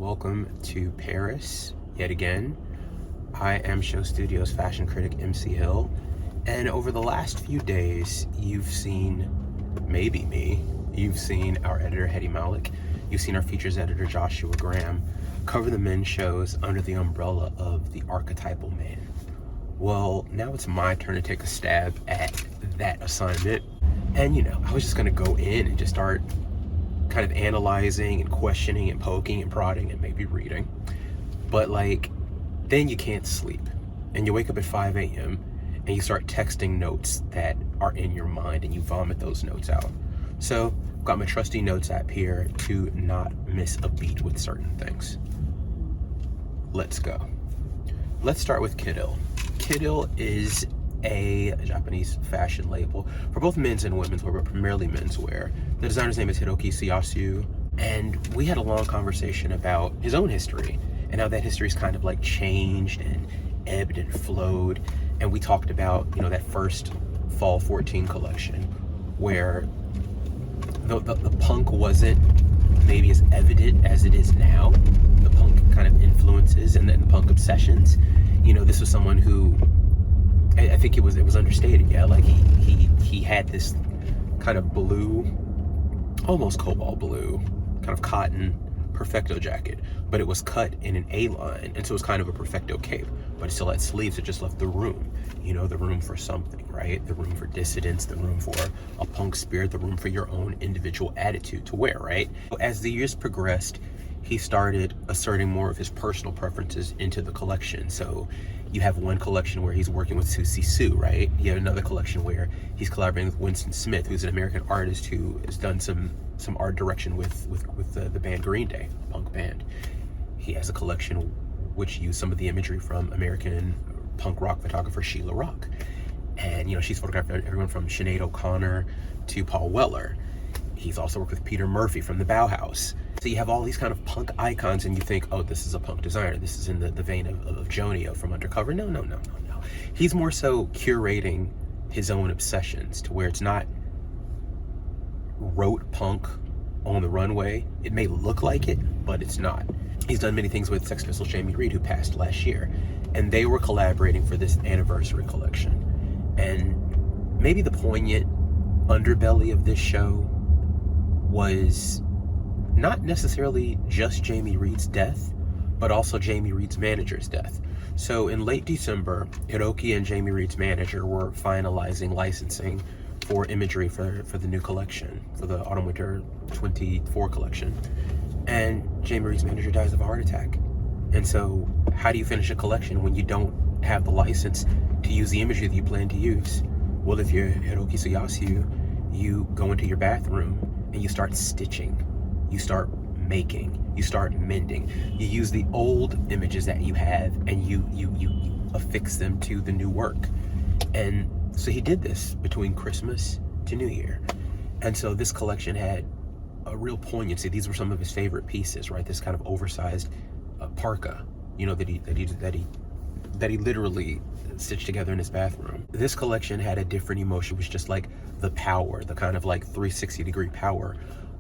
welcome to Paris yet again. I am SHOWstudio's fashion critic MC Hill, and over the last few days you've seen, maybe me, you've seen our editor Hedy Malik, you've seen our features editor Joshua Graham cover the men's shows under the umbrella of the archetypal man. Well, now it's my turn to take a stab at that assignment, and I was just gonna go in and just start kind of analyzing and questioning and poking and prodding and maybe reading, but then you can't sleep and you wake up at 5 a.m. and you start texting notes that are in your mind and you vomit those notes out. So I've got my trusty notes app here to not miss a beat with certain things. Let's go. Let's start with KIDILL. KIDILL is a Japanese fashion label for both men's and women's wear, but primarily menswear. The designer's name is Hiroki Sayasu, and we had a long conversation about his own history and how that history's kind of changed and ebbed and flowed. And we talked about that first fall 14 collection where the punk wasn't maybe as evident as it is now. The punk kind of influences and then the punk obsessions. This was someone who, I think it was understated, yeah. He had this kind of blue, almost cobalt blue, kind of cotton perfecto jacket, but it was cut in an A-line, and so it was kind of a perfecto cape, but it still had sleeves. It just left the room, the room for something, right? The room for dissidence, the room for a punk spirit, the room for your own individual attitude to wear, right? As the years progressed, he started asserting more of his personal preferences into the collection. So you have one collection where he's working with Susie Sue, right? You have another collection where he's collaborating with Winston Smith, who's an American artist who has done some art direction with the band Green Day, punk band. He has a collection which used some of the imagery from American punk rock photographer Sheila Rock. And she's photographed everyone from Sinead O'Connor to Paul Weller. He's also worked with Peter Murphy from the Bauhaus. So you have all these kind of punk icons and you think, oh, this is a punk designer. This is in the vein of Jonio from Undercover. No. He's more so curating his own obsessions to where it's not rote punk on the runway. It may look like it, but it's not. He's done many things with Sex Pistols' Jamie Reed, who passed last year, and they were collaborating for this anniversary collection. And maybe the poignant underbelly of this show was not necessarily just Jamie Reed's death, but also Jamie Reed's manager's death. So in late December, Hiroki and Jamie Reed's manager were finalizing licensing for imagery for the new collection, for the Autumn-Winter 24 collection. And Jamie Reed's manager dies of a heart attack. And so how do you finish a collection when you don't have the license to use the imagery that you plan to use? Well, if you're Hiroki Sayasu, you go into your bathroom and you start stitching. You start making, you start mending. You use the old images that you have and you affix them to the new work. And so he did this between Christmas to New Year. And so this collection had a real poignancy. These were some of his favorite pieces, right? This kind of oversized parka, that he literally stitched together in his bathroom. This collection had a different emotion. It was just the power, the kind of 360-degree power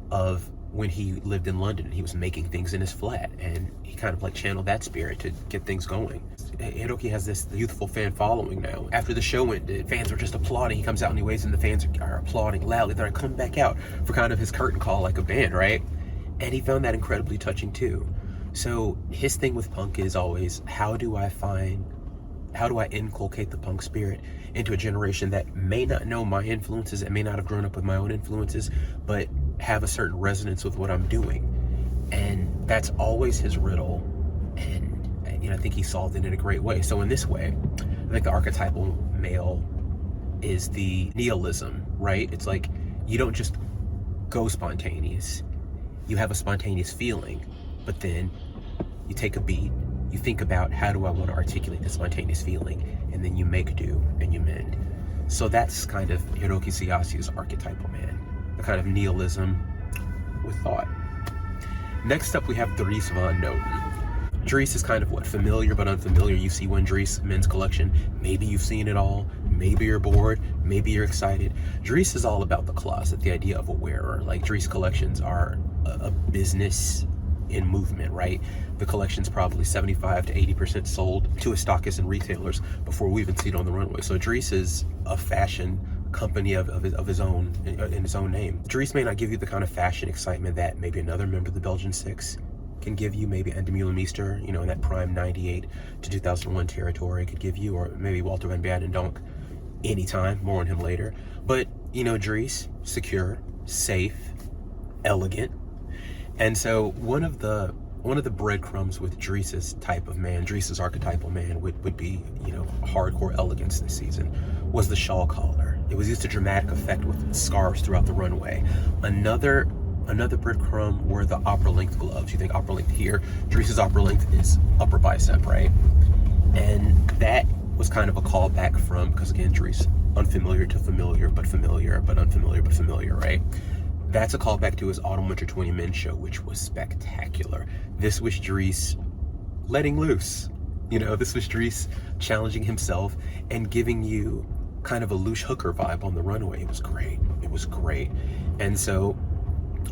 of when he lived in London and he was making things in his flat, and he kind of channeled that spirit to get things going. Hiroki has this youthful fan following now. After the show ended, fans were just applauding. He comes out and he waves and the fans are applauding loudly. They're coming back out for kind of his curtain call like a band, right? And he found that incredibly touching too. So his thing with punk is always, how do I inculcate the punk spirit into a generation that may not know my influences and may not have grown up with my own influences, but have a certain resonance with what I'm doing? And that's always his riddle, and I think he solved it in a great way. So in this way, I think the archetypal male is the nihilism, right? It's you don't just go spontaneous. You have a spontaneous feeling, but then you take a beat, you think about, how do I want to articulate the spontaneous feeling, and then you make do and you mend. So that's kind of Hiroki Sayasu's archetypal man, the kind of nihilism with thought. Next up, we have Dries Van Noten. Dries is kind of familiar but unfamiliar. You see one Dries men's collection, maybe you've seen it all, maybe you're bored, maybe you're excited. Dries is all about the closet, the idea of a wearer. Dries collections are a business in movement, right? The collection's probably 75 to 80% sold to his stockists and retailers before we even see it on the runway. So Dries is a fashion company of his own, in his own name. Dries may not give you the kind of fashion excitement that maybe another member of the Belgian Six can give you, maybe Andy Meester, you know, in that prime 98 to 2001 territory could give you, or maybe Walter van Beirendonck anytime, more on him later. But, you know, Dries, secure, safe, elegant. And so one of the breadcrumbs with Dries's type of man, Dries's archetypal man would be, you know, hardcore elegance this season, was the shawl collar. It was used to dramatic effect with scarves throughout the runway. Another breadcrumb were the opera length gloves. You think opera length here, Dries's opera length is upper bicep, right? And that was kind of a callback from, because again, Dries, unfamiliar to familiar, but familiar, but unfamiliar, but familiar, right? That's a callback to his Autumn Winter 20 men's show, which was spectacular. This was Dries letting loose. You know, this was Dries challenging himself and giving you kind of a loose hooker vibe on the runway. It was great. It was great. And so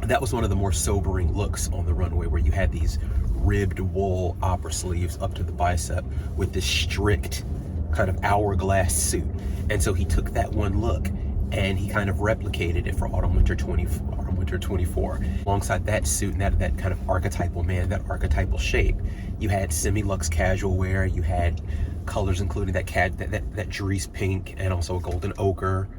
that was one of the more sobering looks on the runway, where you had these ribbed wool opera sleeves up to the bicep with this strict kind of hourglass suit. And so he took that one look and he kind of replicated it for Autumn Winter 24. Alongside that suit and that kind of archetypal man, that archetypal shape, you had semi-luxe casual wear. You had colors including that Dries pink and also a golden ochre.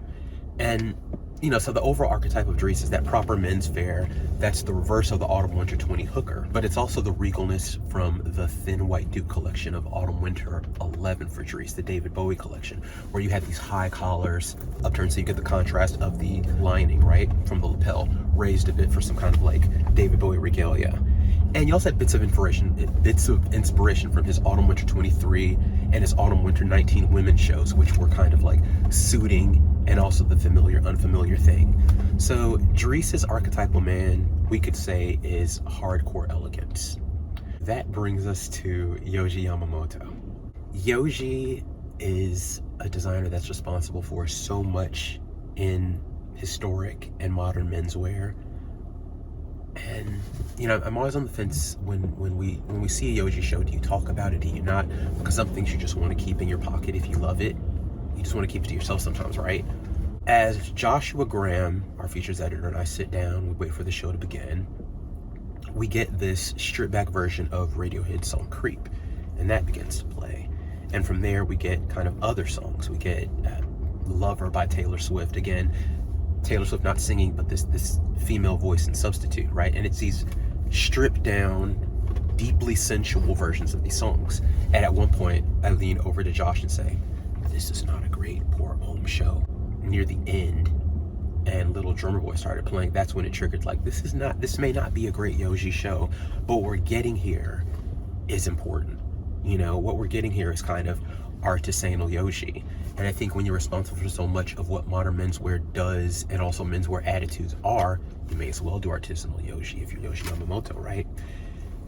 And you know, so the overall archetype of Dries is that proper menswear. That's the reverse of the Autumn Winter 20 hooker, but it's also the regalness from the thin white duke collection of Autumn Winter 11 for Dries, the David Bowie collection, where you have these high collars upturned so you get the contrast of the lining, right, from the lapel, raised a bit for some kind of like David Bowie regalia. And you also had bits of inspiration from his Autumn Winter 23 and his Autumn Winter 19 women's shows, which were kind of like suiting and also the familiar, unfamiliar thing. So Dries's archetypal man, we could say, is hardcore elegance. That brings us to Yohji Yamamoto. Yohji is a designer that's responsible for so much in historic and modern menswear. And you know, I'm always on the fence when we see a Yohji show. Do you talk about it? Do you not? Because some things you just want to keep in your pocket if you love it. You just want to keep it to yourself sometimes, right? As Joshua Graham, our features editor, and I sit down, we wait for the show to begin, we get this stripped back version of Radiohead's song Creep, and that begins to play. And from there we get kind of other songs. We get Lover by Taylor Swift. Again, Taylor Swift not singing, but this female voice and substitute, right? And it's these stripped down, deeply sensual versions of these songs. And at one point I lean over to Josh and say, "This is not a great Pour Homme show." Near the end, and Little Drummer Boy started playing, that's when it triggered, like, this may not be a great Yohji show, but what we're getting here is important. You know, what we're getting here is kind of artisanal Yohji. And I think when you're responsible for so much of what modern menswear does, and also menswear attitudes are, you may as well do artisanal Yohji if you're Yohji Yamamoto, right?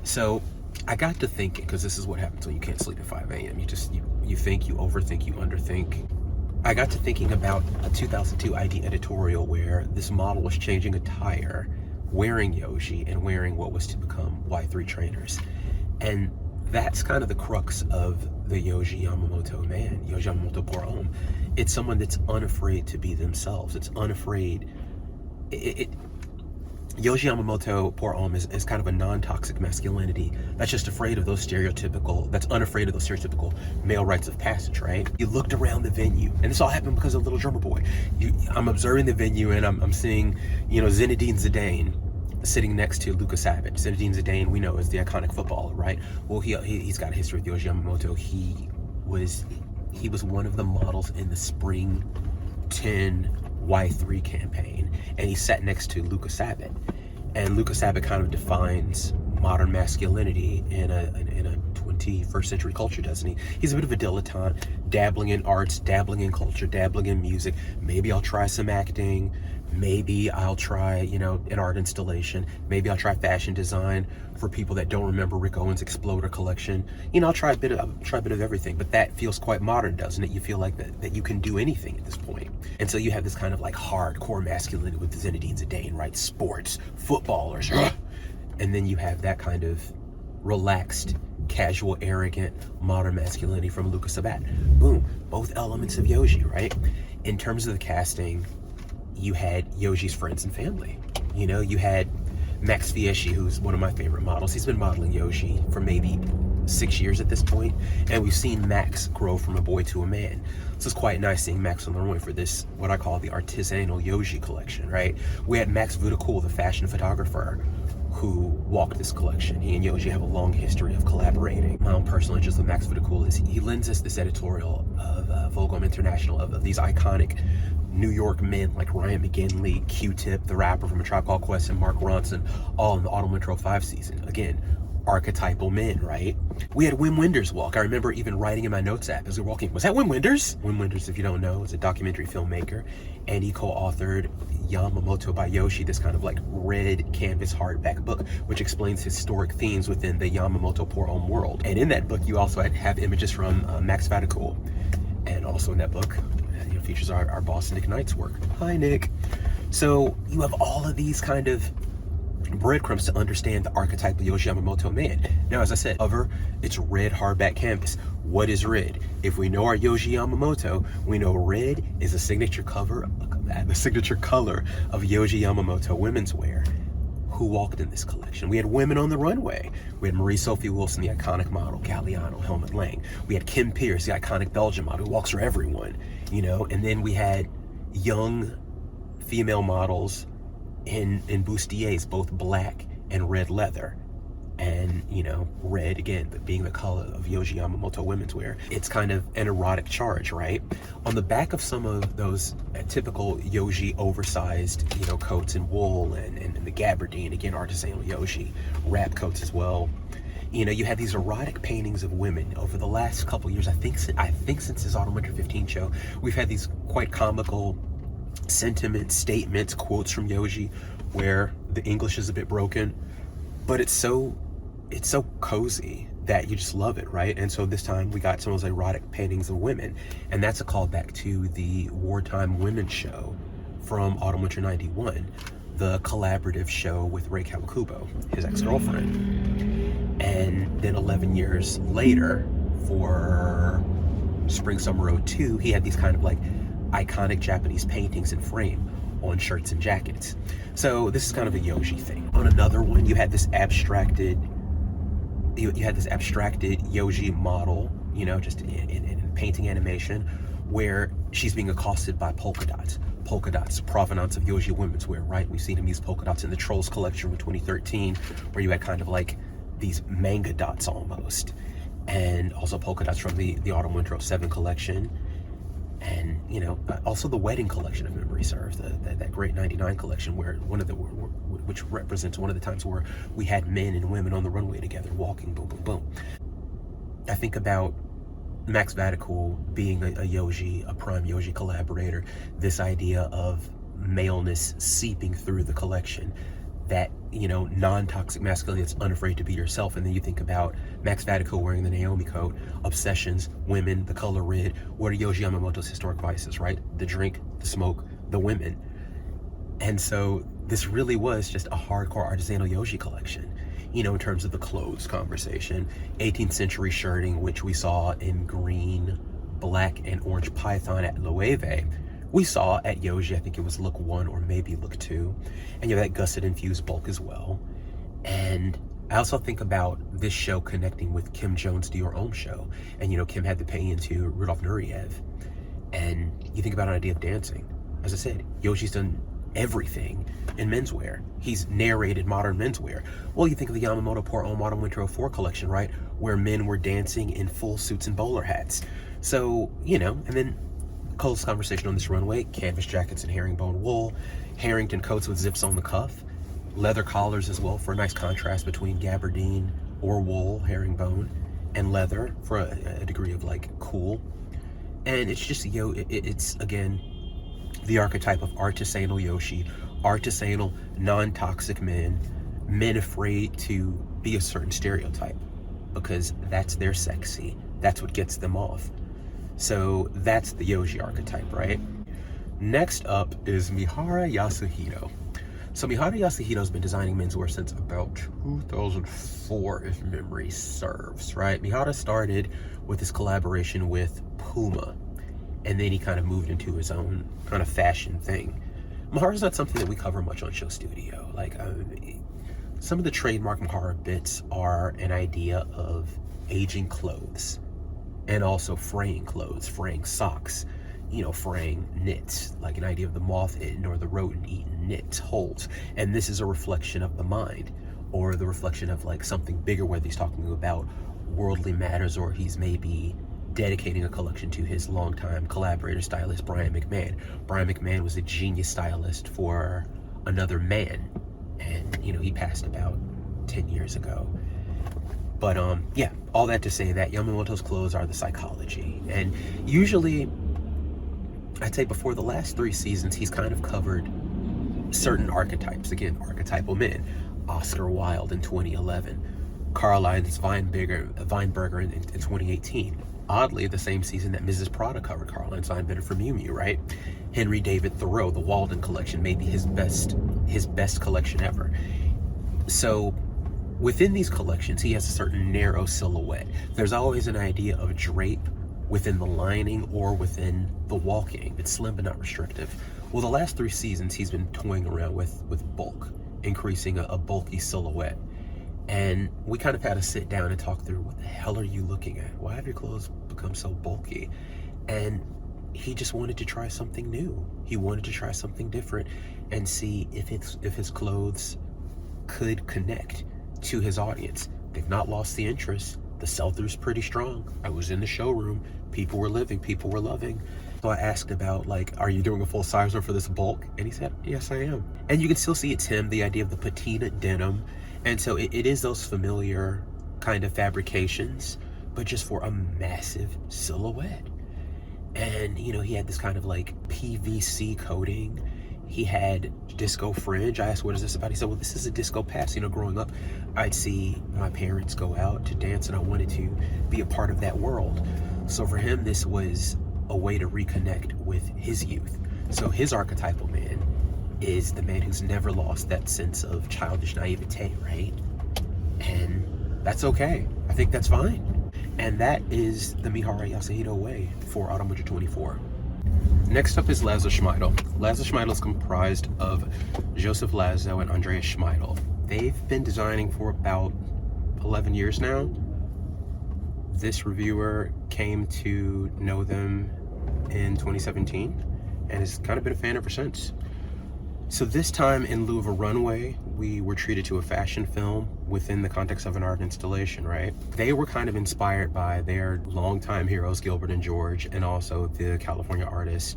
So I got to thinking, because this is what happens when you can't sleep at 5 a.m. You think, you overthink, you underthink. I got to thinking about a 2002 ID editorial where this model was changing attire, wearing Yohji, and wearing what was to become Y3 trainers. And that's kind of the crux of the Yohji Yamamoto man, Yohji Yamamoto Pour Homme. It's someone that's unafraid to be themselves. It's unafraid. Yohji Yamamoto Pour Homme is kind of a non-toxic masculinity that's just afraid of those that's unafraid of those stereotypical male rites of passage, right? You looked around the venue, and this all happened because of Little Drummer Boy. I'm observing the venue, and I'm seeing, you know, Zinedine Zidane sitting next to Luka Savic. Zinedine Zidane, we know, is the iconic footballer, right? Well, he's got a history with Yohji Yamamoto. He was one of the models in the Spring 10 Y3 campaign, and he sat next to Luka Savic, and Luka Savic kind of defines modern masculinity in a 21st century culture, doesn't he? He's a bit of a dilettante, dabbling in arts, dabbling in culture, dabbling in music. Maybe I'll try some acting, maybe I'll try, you know, an art installation, maybe I'll try fashion design. For people that don't remember Rick Owens' Exploder collection, you know, I'll try a bit of everything. But that feels quite modern, doesn't it? You feel like that you can do anything at this point. And so you have this kind of like hardcore masculinity with Zinedine Zidane, right? Sports, footballers, And then you have that kind of relaxed, casual, arrogant, modern masculinity from Luca Sabat. Boom, both elements of Yohji, right? In terms of the casting, you had Yohji's friends and family. You know, you had Max Fieschi, who's one of my favorite models. He's been modeling Yohji for maybe 6 years at this point, and we've seen Max grow from a boy to a man. So it's quite nice seeing Max on the runway for this, what I call the artisanal Yohji collection, right? We had Max Vudakul, the fashion photographer, who walked this collection. He and Yohji have a long history of collaborating. My own personal interest with Max Vudakul is he lends us this editorial of Vogue International of these iconic New York men like Ryan McGinley, Q-Tip, the rapper from A Tribe Called Quest, and Mark Ronson, all in the Autumn Winter 05 season. Again, archetypal men, right? We had Wim Wenders walk. I remember even writing in my notes app as we were walking, was that Wim Wenders? Wim Wenders, if you don't know, is a documentary filmmaker, and he co-authored Yamamoto by Yohji, this kind of like red canvas hardback book, which explains historic themes within the Yamamoto pour-homme world. And in that book, you also have images from Max Vudakul. And also in that book, features our boss Nick Knight's work. Hi, Nick. So you have all of these kind of breadcrumbs to understand the archetype of Yohji Yamamoto man. Now, as I said, cover, it's red hardback canvas. What is red? If we know our Yohji Yamamoto, we know red is a signature cover, the signature color of Yohji Yamamoto women's wear. Who walked in this collection? We had women on the runway. We had Marie-Sophie Wilson, the iconic model, Galliano, Helmut Lang. We had Kim Pierce, the iconic Belgian model, who walks for everyone, you know? And then we had young female models in bustiers, both black and red leather. And, you know, red, again, being the color of Yohji Yamamoto women's wear. It's kind of an erotic charge, right? On the back of some of those typical Yohji oversized, you know, coats in wool and the gabardine, again, artisanal Yohji, wrap coats as well. You know, you had these erotic paintings of women over the last couple years. I think since this Autumn Winter 15 show, we've had these quite comical sentiments, statements, quotes from Yohji where the English is a bit broken, but it's so cozy that you just love it, right? And so this time we got some of those erotic paintings of women, and that's a callback to the Wartime Women's Show from Autumn Winter 91, the collaborative show with Rei Kawakubo, his ex-girlfriend. And then 11 years later, for Spring Summer 02, he had these kind of like iconic Japanese paintings in frame on shirts and jackets. So this is kind of a Yohji thing. On another one, you had this abstracted Yohji model, you know, just in painting animation, where she's being accosted by polka dots. Polka dots, provenance of Yohji women's wear, right? We've seen him use polka dots in the Trolls collection from 2013, where you had kind of like these manga dots almost. And also polka dots from the Autumn Winter 07 collection. And, you know, also the wedding collection, if memory serves, that great 99 collection, where which represents one of the times where we had men and women on the runway together, walking, boom, boom, boom. I think about Max Vudakul being a Yohji, a prime Yohji collaborator, this idea of maleness seeping through the collection, that, you know, non-toxic masculinity that's unafraid to be yourself. And then you think about Max Vudakul wearing the Naomi coat, obsessions, women, the color red. What are Yohji Yamamoto's historic vices, right? The drink, the smoke, the women. And so this really was just a hardcore artisanal Yohji collection, you know, in terms of the clothes conversation. 18th century shirting, which we saw in green, black, and orange python at Loewe, we saw at Yohji, I think it was look 1 or maybe look 2. And you have that gusset infused bulk as well. And I also think about this show connecting with Kim Jones' Dior Homme show. And, you know, Kim had to pay into Rudolf Nureyev. And you think about an idea of dancing. As I said, Yohji's done everything in menswear. He's narrated modern menswear. Well, you think of the Yamamoto pour-homme Autumn Winter 04 collection, right? Where men were dancing in full suits and bowler hats. So, you know, and then close conversation on this runway, canvas jackets and herringbone wool, Harrington coats with zips on the cuff, leather collars as well for a nice contrast between gabardine or wool, herringbone, and leather for a degree of like cool. And it's just, it's again, the archetype of artisanal Yohji, artisanal, non-toxic men afraid to be a certain stereotype because that's their sexy, that's what gets them off. So that's the Yohji archetype, right? Next up is Mihara Yasuhiro. So Mihara Yasuhiro's been designing menswear since about 2004, if memory serves, right? Mihara started with his collaboration with Puma, and then he kind of moved into his own kind of fashion thing. Mihara's not something that we cover much on SHOWstudio. Like, some of the trademark Mihara bits are an idea of aging clothes, and also fraying clothes, fraying socks, you know, fraying knits, like an idea of the moth-eaten or the rodent-eaten knit holes. And this is a reflection of the mind, or the reflection of like something bigger, whether he's talking about worldly matters or he's maybe dedicating a collection to his longtime collaborator stylist, Brian McMahon. Brian McMahon was a genius stylist for another man, and you know, he passed about 10 years ago. But yeah, all that to say that Yamamoto's clothes are the psychology. And usually, I'd say before the last 3 seasons, he's kind of covered certain archetypes. Again, archetypal men. Oscar Wilde in 2011. Karl-Heinz Weinberger in 2018. Oddly, the same season that Mrs. Prada covered Karl-Heinz Weinberger from Miu Miu, right? Henry David Thoreau, the Walden collection, maybe his best collection ever. So within these collections, he has a certain narrow silhouette. There's always an idea of drape within the lining or within the walking. It's slim but not restrictive. Well, the last 3 seasons, he's been toying around with bulk, increasing a bulky silhouette. And we kind of had to sit down and talk through, what the hell are you looking at? Why have your clothes become so bulky? And he just wanted to try something new. He wanted to try something different and see if his clothes could connect to his audience. They've not lost the interest. The sell-through's pretty strong. I was in the showroom. People were living, people were loving. So I asked about, like, are you doing a full sizer for this bulk? And he said, yes, I am. And you can still see it's him, the idea of the patina denim. And so it is those familiar kind of fabrications, but just for a massive silhouette. And, you know, he had this kind of like PVC coating. He had disco fringe. I asked, what is this about? He said, well, this is a disco pass. You know, growing up, I'd see my parents go out to dance, and I wanted to be a part of that world. So for him, this was a way to reconnect with his youth. So his archetypal man is the man who's never lost that sense of childish naivete, right? And that's okay. I think that's fine. And that is the Mihara Yasuhiro way for Autumn Winter 24. Next up is Lazoschmidl. Lazoschmidl is comprised of Joseph Lazo and Andreas Schmidl. They've been designing for about 11 years now. This reviewer came to know them in 2017 and has kind of been a fan ever since. So this time, in lieu of a runway, we were treated to a fashion film within the context of an art installation, right? They were kind of inspired by their longtime heroes, Gilbert and George, and also the California artist,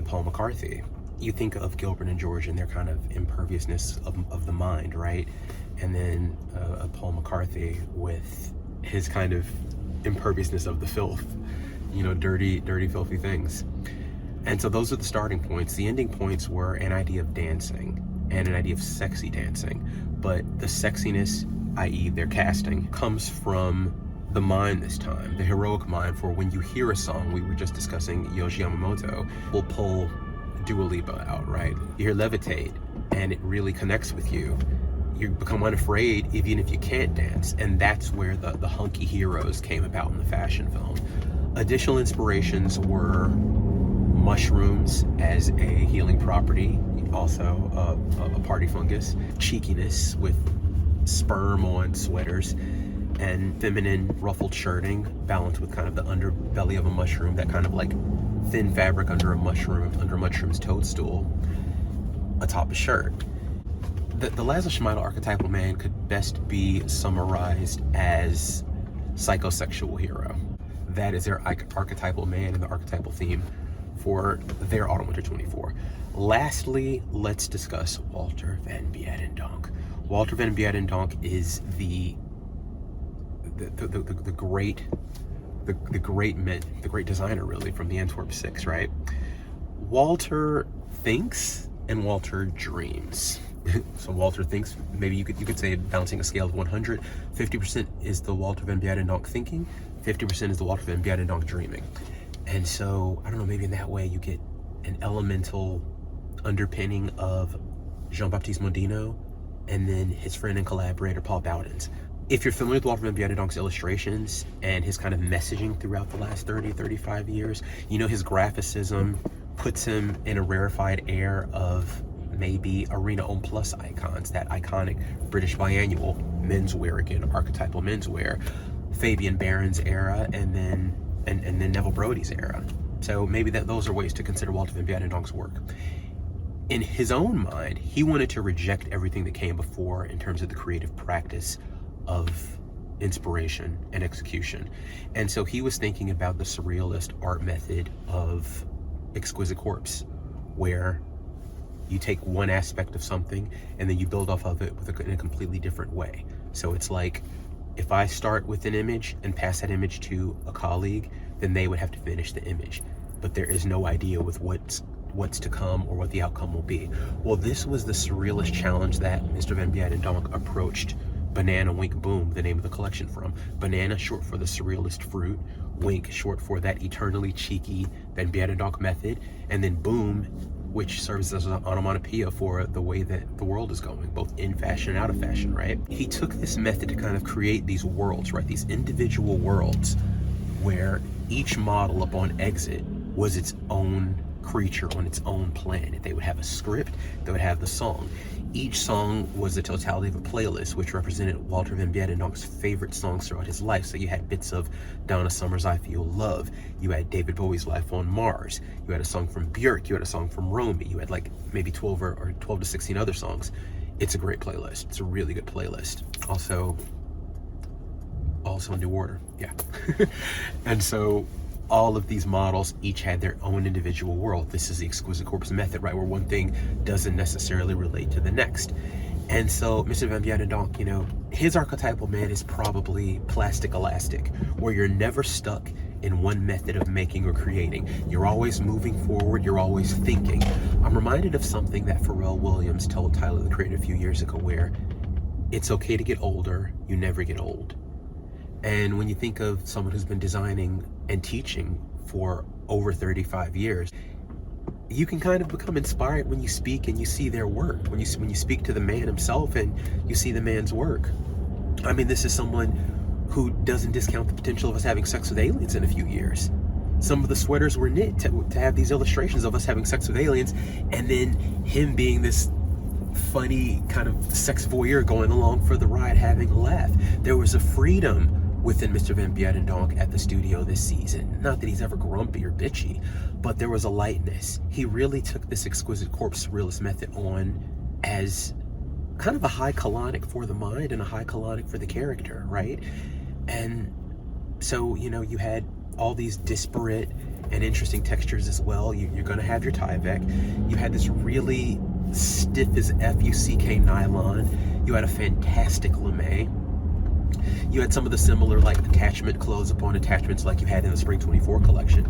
Paul McCarthy. You think of Gilbert and George and their kind of imperviousness of the mind, right? And then Paul McCarthy with his kind of imperviousness of the filth, you know, dirty, filthy things. And so those are the starting points. The ending points were an idea of dancing and an idea of sexy dancing. But the sexiness, i.e. their casting, comes from the mind this time, the heroic mind. For when you hear a song, we were just discussing Yohji Yamamoto, will pull Dua Lipa out, right? You hear Levitate, and it really connects with you. You become unafraid even if you can't dance. And that's where the hunky heroes came about in the fashion film. Additional inspirations were mushrooms as a healing property, also a party fungus, cheekiness with sperm on sweaters, and feminine ruffled shirting balanced with kind of the underbelly of a mushroom, that kind of like thin fabric under a mushroom's toadstool atop a shirt. The Lazoschmidl archetypal man could best be summarized as psychosexual hero. That is their archetypal man and the archetypal theme for their Autumn Winter 24. Lastly, let's discuss Walter Van Beirendonck. Walter Van Beirendonck is the great designer, really, from the Antwerp 6, right? Walter thinks and Walter dreams. So Walter thinks, maybe you could say, balancing a scale of 100, 50% is the Walter Van Beirendonck thinking, 50% is the Walter Van Beirendonck dreaming. And so, I don't know, maybe in that way you get an elemental underpinning of Jean-Baptiste Mondino, and then his friend and collaborator, Paul Bowdens. If you're familiar with Walter Van Beirendonck's illustrations and his kind of messaging throughout the last 35 years, you know his graphicism puts him in a rarefied air of maybe Arena Homme Plus icons, that iconic British biannual menswear, again, archetypal menswear, Fabian Baron's era, and then Neville Brody's era. So maybe those are ways to consider Walter Van Beirendonck's work. In his own mind, he wanted to reject everything that came before in terms of the creative practice of inspiration and execution. And so he was thinking about the surrealist art method of exquisite corpse, where you take one aspect of something and then you build off of it in a completely different way. So it's like, if I start with an image and pass that image to a colleague, then they would have to finish the image. But there is no idea with what's to come or what the outcome will be. Well, this was the surrealist challenge that Mr. Van Beirendonck approached Banana, Wink, Boom, the name of the collection, from. Banana, short for the surrealist fruit. Wink, short for that eternally cheeky Van Beirendonck method. And then Boom, which serves as an onomatopoeia for the way that the world is going, both in fashion and out of fashion, right? He took this method to kind of create these worlds, right? These individual worlds where each model upon exit was its own creature on its own planet. They would have a script, they would have the song. Each song was the totality of a playlist, which represented Walter Van Beirendonck's favorite songs throughout his life. So you had bits of Donna Summer's I Feel Love, you had David Bowie's Life on Mars, you had a song from Björk, you had a song from Romy, you had like maybe 12 or 12 to 16 other songs. It's a great playlist. It's a really good playlist. Also New Order, yeah. And so all of these models each had their own individual world. This is the exquisite corpse method, right, where one thing doesn't necessarily relate to the next. And so Mr. Van Beirendonck, you know, his archetypal man is probably plastic elastic, where you're never stuck in one method of making or creating. You're always moving forward, you're always thinking. I'm reminded of something that Pharrell Williams told Tyler, the Creator, a few years ago, where it's okay to get older, you never get old. And when you think of someone who's been designing and teaching for over 35 years, you can kind of become inspired when you speak and you see their work, when you speak to the man himself and you see the man's work. I mean, this is someone who doesn't discount the potential of us having sex with aliens in a few years. Some of the sweaters were knit to have these illustrations of us having sex with aliens, and then him being this funny kind of sex voyeur going along for the ride, having a laugh. There was a freedom within Mr. Van Beirendonck at the studio this season. Not that he's ever grumpy or bitchy, but there was a lightness. He really took this exquisite corpse surrealist method on as kind of a high colonic for the mind and a high colonic for the character, right? And so, you know, you had all these disparate and interesting textures as well. You're gonna have your Tyvek. You had this really stiff as F-U-C-K nylon. You had a fantastic lame. You had some of the similar like attachment clothes upon attachments like you had in the Spring 24 collection.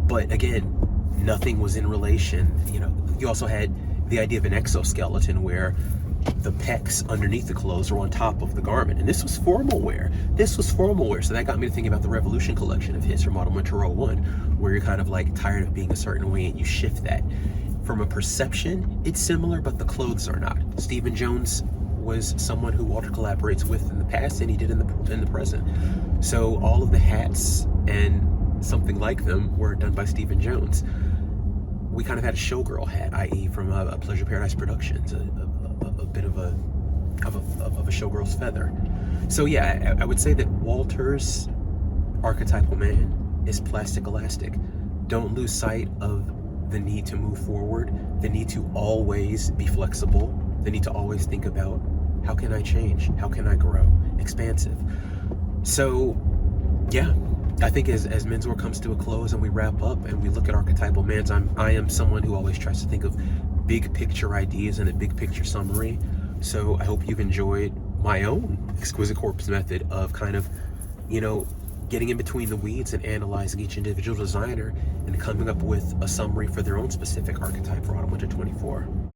But again, nothing was in relation. You know, you also had the idea of an exoskeleton where the pecs underneath the clothes are on top of the garment. And this was formal wear. So that got me to thinking about the Revolution collection of his from Autumn Winter 01, where you're kind of like tired of being a certain way and you shift that. From a perception, it's similar, but the clothes are not. Stephen Jones was someone who Walter collaborates with in the past, and he did in the present. So all of the hats and something like them were done by Stephen Jones. We kind of had a showgirl hat, i.e. from a Pleasure Paradise Productions, a bit of a showgirl's feather. So yeah, I would say that Walter's archetypal man is plastic elastic. Don't lose sight of the need to move forward, the need to always be flexible, the need to always think about, how can I change? How can I grow? Expansive. So yeah, I think as Menswear comes to a close and we wrap up and we look at archetypal mans, I am someone who always tries to think of big picture ideas and a big picture summary. So I hope you've enjoyed my own exquisite corpse method of kind of, you know, getting in between the weeds and analyzing each individual designer and coming up with a summary for their own specific archetype for Autumn Winter 24.